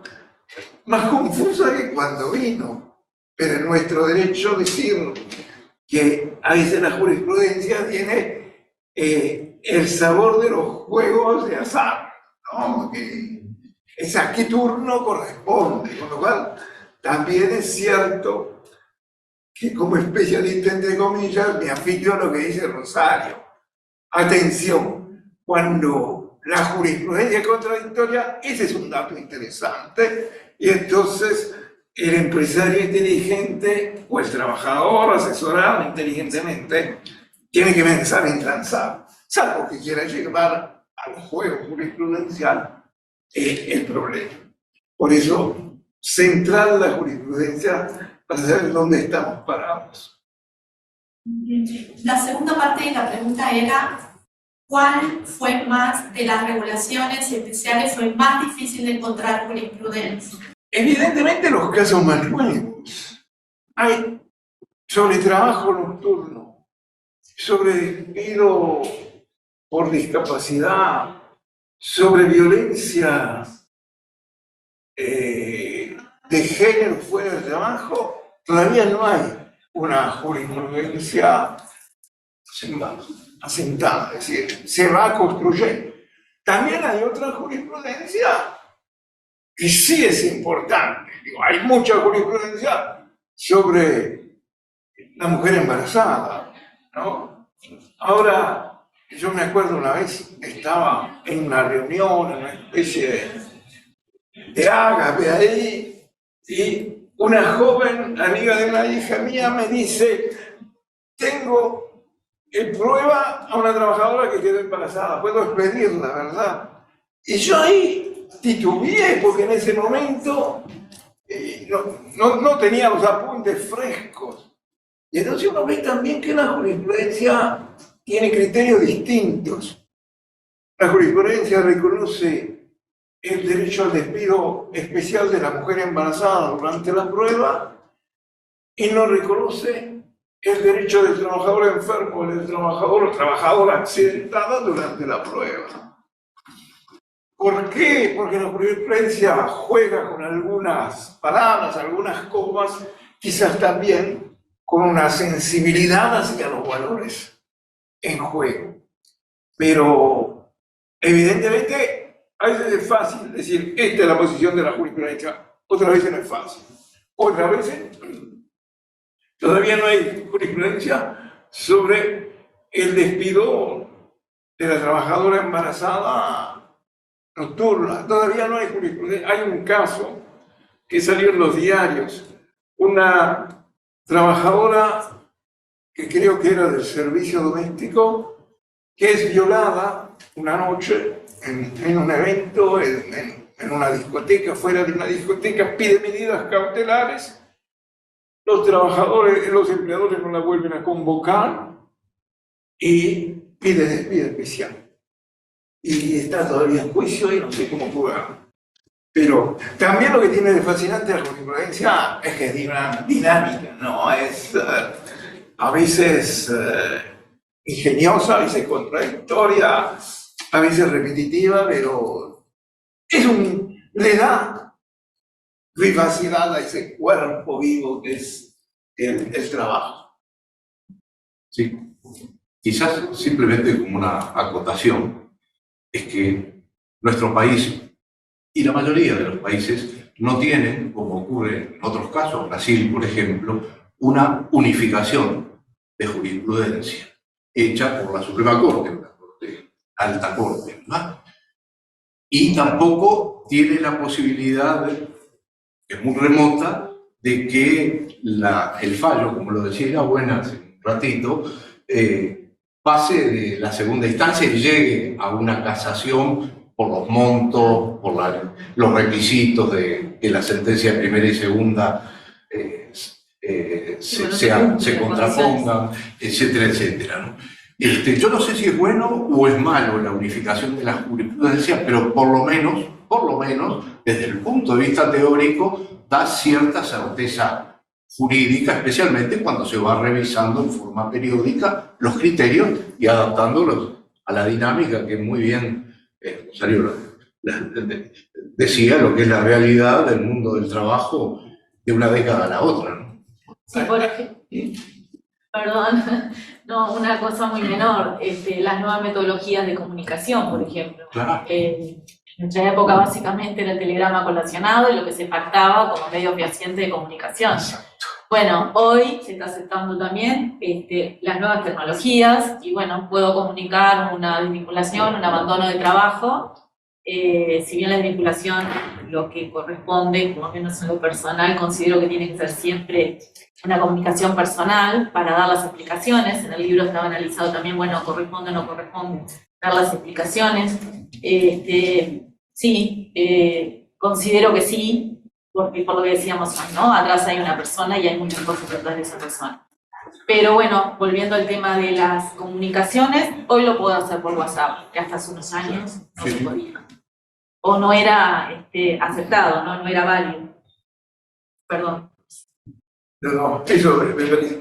Speaker 1: más confusa que cuando vino. Pero es nuestro derecho decir que a veces la jurisprudencia tiene el sabor de los juegos de azar, ¿no? Que es a qué turno corresponde, con lo cual también es cierto que como especialista, entre comillas, me afilio a lo que dice Rosario. Atención, cuando la jurisprudencia es contradictoria, ese es un dato interesante, y entonces el empresario inteligente o el trabajador asesorado inteligentemente tiene que pensar en transar, salvo que quiera llevar al juego jurisprudencial el problema. Por eso, centrar la jurisprudencia para saber dónde estamos parados.
Speaker 5: La segunda parte de la pregunta era ¿cuál fue más de las regulaciones especiales fue más difícil de encontrar jurisprudencia?
Speaker 1: Evidentemente los casos más nuevos. Hay sobre trabajo nocturno, sobre despido por discapacidad, sobre violencia de género fuera del trabajo. Todavía no hay una jurisprudencia asentada, es decir, se va construyendo. También hay otra jurisprudencia que sí es importante. Hay mucha jurisprudencia sobre la mujer embarazada, ¿no? Ahora, yo me acuerdo una vez, estaba en una reunión, en una especie de ágape ahí, y una joven amiga de una hija mía me dice, tengo en prueba a una trabajadora que quedó embarazada, puedo despedirla, ¿verdad? Y yo ahí titubeé, porque en ese momento no tenía los apuntes frescos. Y entonces uno ve también que la jurisprudencia tiene criterios distintos. La jurisprudencia reconoce el derecho al despido especial de la mujer embarazada durante la prueba y no reconoce el derecho del trabajador enfermo, del trabajador o trabajadora accidentada durante la prueba. ¿Por qué? Porque la jurisprudencia juega con algunas palabras, algunas comas, quizás también con una sensibilidad hacia los valores en juego. Pero evidentemente a veces es fácil decir, esta es la posición de la jurisprudencia, otras veces no es fácil. Otras veces todavía no hay jurisprudencia sobre el despido de la trabajadora embarazada nocturna. Todavía no hay jurisprudencia. Hay un caso que salió en los diarios. Una trabajadora que creo que era del servicio doméstico, que es violada una noche en un evento, en una discoteca, fuera de una discoteca, pide medidas cautelares. Los trabajadores, los empleadores no la vuelven a convocar y pide despido especial. Y está todavía en juicio y no sé cómo jugar. Pero también lo que tiene de fascinante la jurisprudencia es que es dinámica, ¿no? Es a veces ingeniosa, a veces contradictoria, a veces repetitiva, pero le da vivacidad a ese cuerpo vivo que es el trabajo.
Speaker 3: Sí, quizás simplemente como una acotación, es que nuestro país y la mayoría de los países no tienen, como ocurre en otros casos, Brasil por ejemplo, una unificación de jurisprudencia hecha por la Suprema Corte, la Alta Corte, ¿verdad? Y tampoco tiene la posibilidad, que es muy remota, de que el fallo, como lo decía Irabuena hace un ratito, pase de la segunda instancia y llegue a una casación por los montos, por los requisitos de que la sentencia de primera y segunda se contrapongan, etcétera, etcétera, ¿no? Yo no sé si es bueno o es malo la unificación de la jurisprudencia, pero por lo menos, desde el punto de vista teórico, da cierta certeza jurídica, especialmente cuando se va revisando en forma periódica los criterios y adaptándolos a la dinámica que muy bien Rosario decía, lo que es la realidad del mundo del trabajo de una década a la otra, ¿no?
Speaker 4: Sí, por ejemplo, perdón, no, una cosa muy menor, las nuevas metodologías de comunicación, por ejemplo.
Speaker 3: Claro.
Speaker 4: En nuestra época básicamente era el telegrama colacionado y lo que se pactaba como medio fehaciente de comunicación.
Speaker 3: Exacto.
Speaker 4: Bueno, hoy se está aceptando también las nuevas tecnologías y bueno, puedo comunicar una desvinculación, un abandono de trabajo. Si bien la desvinculación, lo que corresponde, por lo menos en lo personal, considero que tiene que ser siempre una comunicación personal para dar las explicaciones. En el libro estaba analizado también, bueno, corresponde o no corresponde dar las explicaciones. Sí, considero que sí, porque por lo que decíamos hoy, ¿no? Atrás hay una persona y hay muchas cosas detrás de esa persona. Pero bueno, volviendo al tema de las comunicaciones, hoy lo puedo hacer por WhatsApp, que hasta hace unos años no se podía. O no era aceptado, no era válido. Perdón.
Speaker 1: No, eso me parece.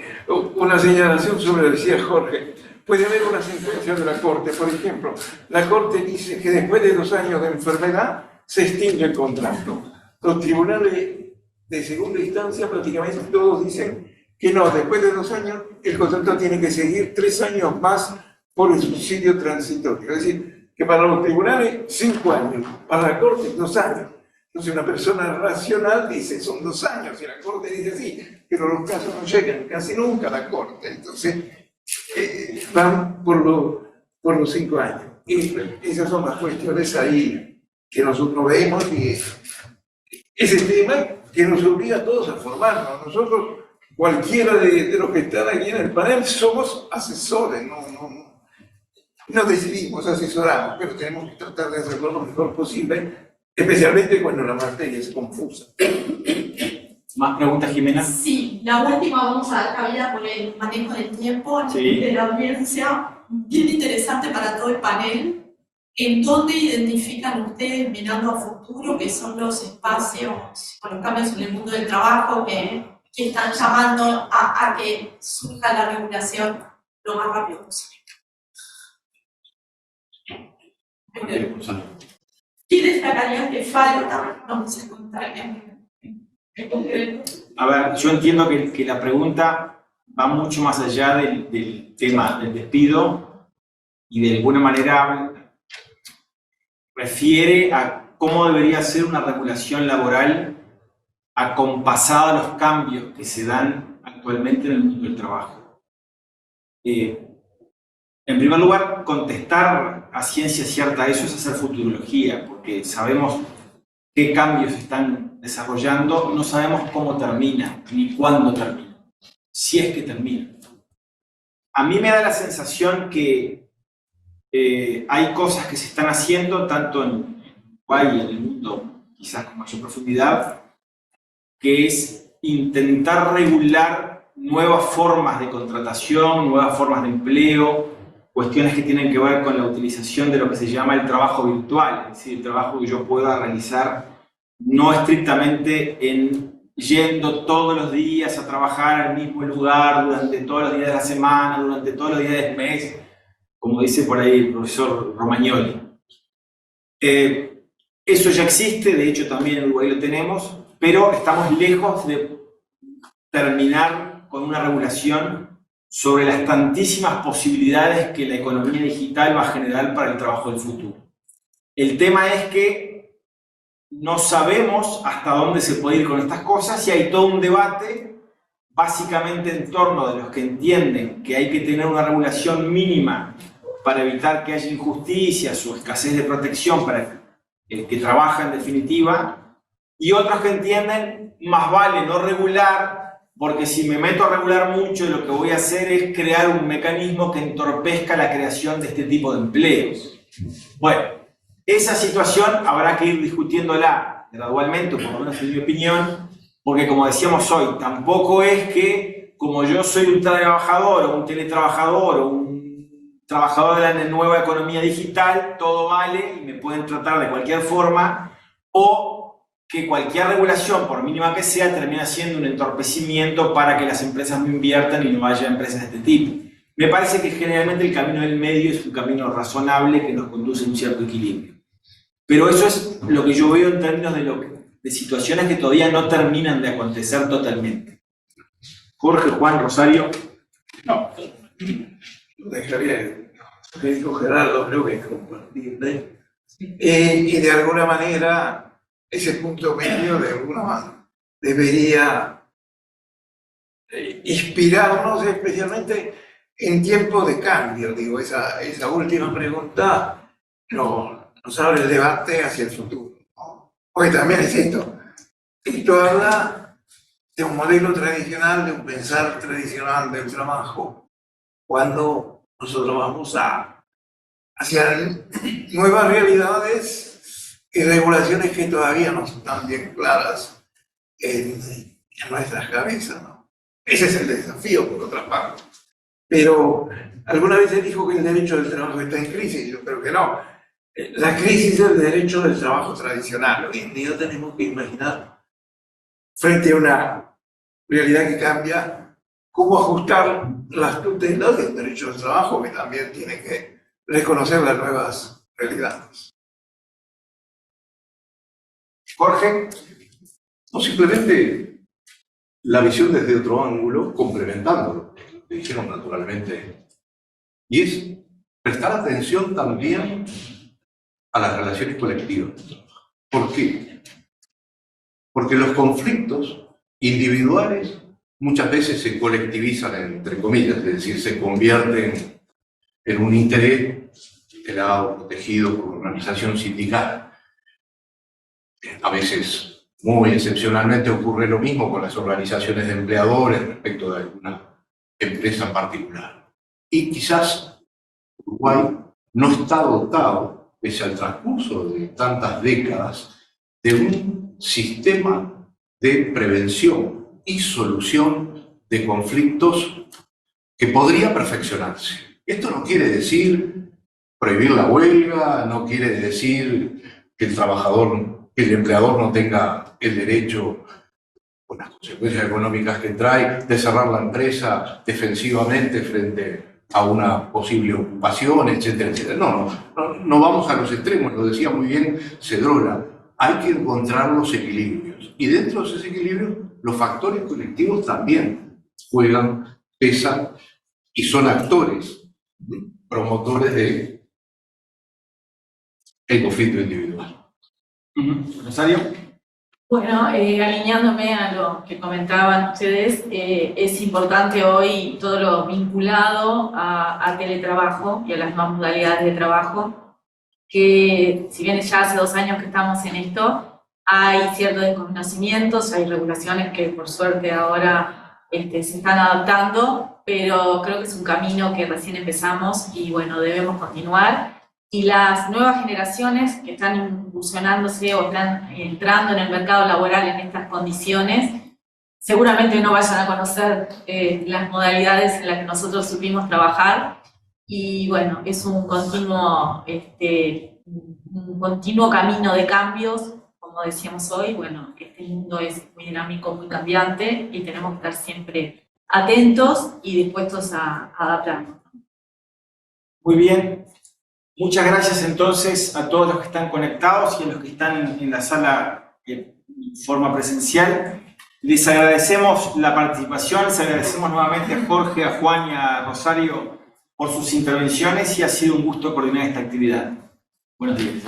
Speaker 1: Una señalación sobre lo que decía Jorge. Puede haber una sentencia de la Corte, por ejemplo. La Corte dice que después de 2 años de enfermedad se extingue el contrato. Los tribunales de segunda instancia prácticamente todos dicen que no, después de 2 años el contrato tiene que seguir 3 años más por el subsidio transitorio. Es decir, que para los tribunales 5 años, para la Corte 2 años. Entonces una persona racional dice son 2 años y la Corte dice sí, pero los casos no llegan casi nunca a la Corte. Entonces van por los 5 años. Y esas son las cuestiones ahí que nosotros vemos y ese tema que nos obliga a todos a formarnos. Nosotros, cualquiera de los que están aquí en el panel, somos asesores, no decidimos, asesoramos, pero tenemos que tratar de hacerlo lo mejor posible, especialmente cuando la materia es confusa.
Speaker 2: ¿Más preguntas, Jimena?
Speaker 5: Sí, la última vamos a dar cabida por el manejo del tiempo
Speaker 2: Sí.
Speaker 5: de la audiencia. Bien interesante para todo el panel. ¿En dónde identifican ustedes, mirando a futuro, que son los espacios con los cambios en el mundo del trabajo que están llamando a que surja la regulación lo más rápido posible? ¿Qué destacarían que falta? No sé contar en concreto.
Speaker 2: A ver, yo entiendo que la pregunta va mucho más allá del tema del despido y de alguna manera refiere a cómo debería ser una regulación laboral acompasada a los cambios que se dan actualmente en el mundo del trabajo. En primer lugar, contestar a ciencia cierta eso es hacer futurología, porque sabemos qué cambios se están desarrollando, no sabemos cómo termina, ni cuándo termina, si es que termina. A mí me da la sensación que hay cosas que se están haciendo, tanto en Uruguay y en el mundo, quizás con mayor profundidad, que es intentar regular nuevas formas de contratación, nuevas formas de empleo, cuestiones que tienen que ver con la utilización de lo que se llama el trabajo virtual, es decir, el trabajo que yo pueda realizar no estrictamente yendo todos los días a trabajar al mismo lugar durante todos los días de la semana, durante todos los días del mes, como dice por ahí el profesor Romagnoli. Eso ya existe, de hecho también en Uruguay lo tenemos, pero estamos lejos de terminar con una regulación sobre las tantísimas posibilidades que la economía digital va a generar para el trabajo del futuro. El tema es que no sabemos hasta dónde se puede ir con estas cosas y hay todo un debate básicamente en torno de los que entienden que hay que tener una regulación mínima para evitar que haya injusticias o escasez de protección para el que trabaja en definitiva, y otros que entienden más vale no regular, porque si me meto a regular mucho lo que voy a hacer es crear un mecanismo que entorpezca la creación de este tipo de empleos. Bueno, esa situación habrá que ir discutiéndola gradualmente, por lo menos en mi opinión, porque como decíamos hoy, tampoco es que como yo soy un trabajador o un teletrabajador o un trabajador de la nueva economía digital, todo vale y me pueden tratar de cualquier forma, o que cualquier regulación, por mínima que sea, termina siendo un entorpecimiento para que las empresas no inviertan y no haya empresas de este tipo. Me parece que generalmente el camino del medio es un camino razonable que nos conduce a un cierto equilibrio. Pero eso es lo que yo veo en términos de situaciones que todavía no terminan de acontecer totalmente. Jorge, Juan, Rosario.
Speaker 1: No, dejaría lo que dijo Gerardo, creo que es compartible. Y de alguna manera, ese punto medio de alguna manera debería inspirarnos, especialmente en tiempos de cambio. Digo, esa última pregunta nos abre el debate hacia el futuro, ¿no? Porque también es esto habla de un modelo tradicional, de un pensar tradicional del trabajo, cuando nosotros vamos hacia nuevas realidades y regulaciones que todavía no están bien claras en nuestras cabezas, ¿no? Ese es el desafío, por otra parte. Pero alguna vez se dijo que el derecho del trabajo está en crisis. Yo creo que no. La crisis del derecho del trabajo tradicional. Hoy en día tenemos que imaginar, frente a una realidad que cambia, cómo ajustar las tutelas del derecho del trabajo, que también tiene que reconocer las nuevas realidades.
Speaker 2: Jorge.
Speaker 3: No, simplemente la visión desde otro ángulo, complementándolo, que dijeron naturalmente, y es prestar atención también a las relaciones colectivas. ¿Por qué? Porque los conflictos individuales muchas veces se colectivizan, entre comillas, es decir, se convierten en un interés tutelado, protegido por organización sindical. A veces, muy excepcionalmente, ocurre lo mismo con las organizaciones de empleadores respecto de alguna empresa en particular. Y quizás Uruguay no está dotado, pese al transcurso de tantas décadas, de un sistema de prevención y solución de conflictos que podría perfeccionarse. Esto no quiere decir prohibir la huelga, no quiere decir que el empleador no tenga el derecho, con las consecuencias económicas que trae, de cerrar la empresa defensivamente frente a una posible ocupación, etcétera, etcétera. No vamos a los extremos, lo decía muy bien Cedrola. Hay que encontrar los equilibrios. Y dentro de esos equilibrios, los factores colectivos también juegan, pesan y son actores, promotores del conflicto individual.
Speaker 2: Rosario.
Speaker 4: Bueno, alineándome a lo que comentaban ustedes, es importante hoy todo lo vinculado a teletrabajo y a las nuevas modalidades de trabajo, que si bien ya hace 2 años que estamos en esto, hay ciertos desconocimientos, hay regulaciones que por suerte ahora se están adaptando, pero creo que es un camino que recién empezamos y bueno, debemos continuar. Y las nuevas generaciones que están incursionándose o están entrando en el mercado laboral en estas condiciones, seguramente no vayan a conocer las modalidades en las que nosotros supimos trabajar. Y bueno, es un continuo camino de cambios, como decíamos hoy. Bueno, este mundo es muy dinámico, muy cambiante y tenemos que estar siempre atentos y dispuestos a adaptarnos.
Speaker 2: Muy bien. Muchas gracias entonces a todos los que están conectados y a los que están en la sala de forma presencial. Les agradecemos la participación, les agradecemos nuevamente a Jorge, a Juan y a Rosario por sus intervenciones y ha sido un gusto coordinar esta actividad. Buenos días.